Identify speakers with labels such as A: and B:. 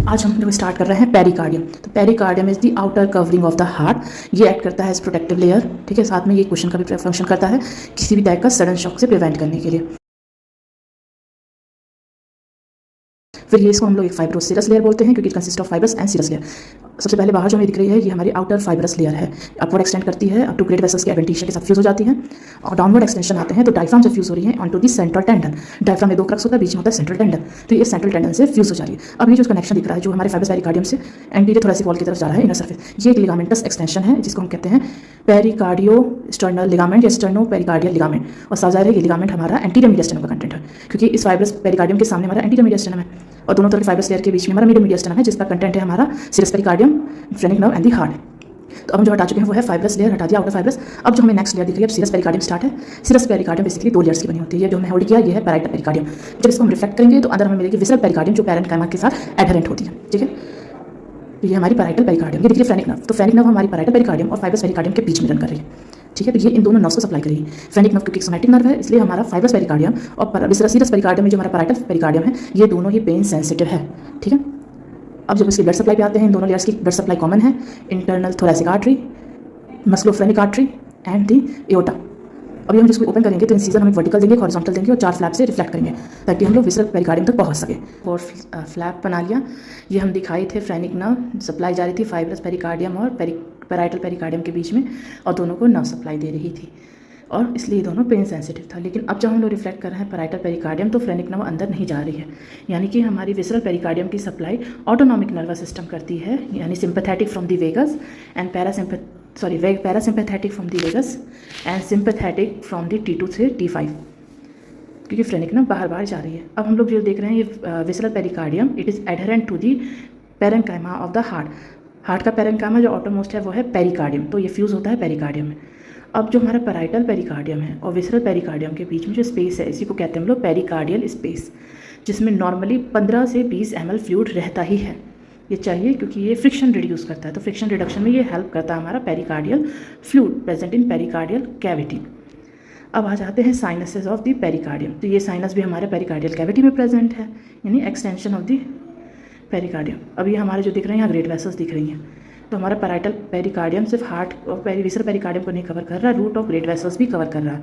A: आज हम लोग स्टार्ट कर रहे हैं पेरिकार्डियम। तो pericardium is the outer covering of the heart. ये एक्ट करता है एज प्रोटेक्टिव लेयर, ठीक है। साथ में ये क्वेश्चन का भी फंक्शन करता है किसी भी टाइप का सडन शॉक से प्रिवेंट करने के लिए। फिर ये इसको हम लोग एक फाइब्रोस सीरस लेयर बोलते हैं क्योंकि consist of fibrous and serous layer. सबसे पहले बाहर जो हमें दिख रही है ये हमारी आउटर फाइब्रस लेयर है। अपवर्ड एक्सटेंड करती है अप टू ग्रेट वेसल्स के एडेंटिशिया के साथ फ्यूज हो जाती है, और डाउनवर्ड एक्सटेंशन आते हैं तो डायफ्राम से फ्यूज हो रही है on to the central tendon. Diaphragm में दो क्रक्स होता है, बीच में होता है सेंट्रल टेंडन, तो ये सेंट्रल टेंडन से फ्यूज हो जा रही है। अब ये जो कनेक्शन दिख रहा है जो हमारे फाइब्रस पेरिकार्डियम से एंटीरियर थोरेसिक वॉल की तरफ जा रहा है इनर सर्फेस, ये एक लिगामेंटस एक्सटेंशन है जिसको हम कहते हैं पेरिकार्डियो स्टर्नल लिगामेंट या स्टर्नो पेरिकार्डियल लिगामेंट। और साझा है ये लिगामेंट हमारा एंटीरियर मीडियस्टर्नम का कंटेंट है क्योंकि इस फाइब्रस पेरिकार्डियम के सामने हमारा एंटीरियर मीडियस्टर्नम है और दोनों तरफ फाइब्रस लेयर के बीच में हमारा मीडियम मीडियस्टर्नम है जिसका कंटेंट है हमारा serous pericardium, phrenic nerve and the heart. तो अब हम जो हटा चुके हैं वो है फाइब्रस लेयर, हटा दिया आउटर फाइब्रस। अब जो हमें नेक्स्ट लेयर दिख रही है अब सीरस पेरिकार्डियम स्टार्ट है। सीरस पेरिकार्डियम बेसिकली दो लेयर्स की बनी होती है। ये जो हमने होल्ड किया ये है पैराइटल पेरिकार्डियम। जब इसको हम रिफ्लेक्ट करेंगे तो अंदर हमें मिलेगी विसरल पेरिकार्डियम जो पैरेन्काइमा के साथ एडहेरेंट होती है, ठीक है। तो ये हमारी पैराइटल पेरिकार्डियम, ये दिख रही है फ्रेनिक नर्व। तो फ्रेनिक नर्व हमारी पैराइटल पेरिकार्डियम और फाइब्रस पेरिकार्डियम के बीच में रन कर रही है, ठीक है। तो ये इन दोनों नर्व्स को सप्लाई करेगी। फ्रेनिक नर्व क्योंकि सोमैटिक नर्व है इसलिए हमारा फाइब्रस पेरिकार्डियम और सीरस पेरिकार्डियम में जो हमारा पैराइटल पेरिकार्डियम है ये दोनों ही पेन सेंसिटिव है, ठीक है। अब जब इसकी ब्लड सप्लाई पे आते हैं इन दोनों लेयर्स की ब्लड सप्लाई कॉमन है। Internal thoracic artery, musculophrenic artery and the aorta. अभी हम जिसको ओपन करेंगे तो इंसीजन हम एक वर्टिकल देंगे, हॉरिजॉन्टल देंगे और 4 फ्लैप से रिफ्लेक्ट करेंगे ताकि हम लोग विसरल पेरिकार्डियम तक पहुंच सके। और फ्लैप बना लिया, ये हम दिखाई थे फ्रेनिक नर्व सप्लाई जा रही थी फाइब्रस पेरिकार्डियम और पैराइटल पेरिकार्डियम के बीच में और दोनों को नर्व सप्लाई दे रही थी और इसलिए दोनों पेन सेंसिटिव था। लेकिन अब जब हम लोग रिफ्लेक्ट कर रहे हैं पैराइटल पेरिकार्डियम तो फ्रेनिक नर्व अंदर नहीं जा रही है, यानी कि हमारी विसरल पेरिकार्डियम की सप्लाई ऑटोनॉमिक नर्वस सिस्टम करती है, यानी sympathetic from the vagus and parasympathetic from the vagus and sympathetic from the T2 से T5 क्योंकि फ्रेनिक नर्व बाहर बाहर जा रही है। अब हम लोग जो देख रहे हैं ये visceral pericardium it is adherent to the parenchyma of the heart. Heart का पैरेन्काइमा जो ऑटोमोस्ट है वो है पेरिकार्डियम, तो ये फ्यूज़ होता है पेरिकार्डियम में। अब जो हमारा पैराइटल पेरिकार्डियम है और विसरल पेरिकार्डियम के बीच में जो स्पेस है इसी को कहते हैं हम लोग पेरिकार्डियल स्पेस, जिसमें नॉर्मली 15 से 20 ml फ्लूइड रहता ही है। ये चाहिए क्योंकि ये फ्रिक्शन रिड्यूस करता है, तो फ्रिक्शन रिडक्शन में ये हेल्प करता है हमारा pericardial fluid present in pericardial cavity. अब आ जाते हैं साइनसेस ऑफ द पेरिकार्डियम। तो ये साइनस भी हमारे पेरिकार्डियल कैविटी में प्रेजेंट है, यानी एक्सटेंशन ऑफ द पेरिकार्डियम। अब ये हमारे जो दिख रहे हैं यहाँ ग्रेट वेसल्स दिख रही हैं। तो हमारा पैराइटल पेरिकार्डियम सिर्फ हार्ट और विसरल पेरिकार्डियम को नहीं कवर कर रहा, रूट ऑफ ग्रेट वेसल्स भी कवर कर रहा है।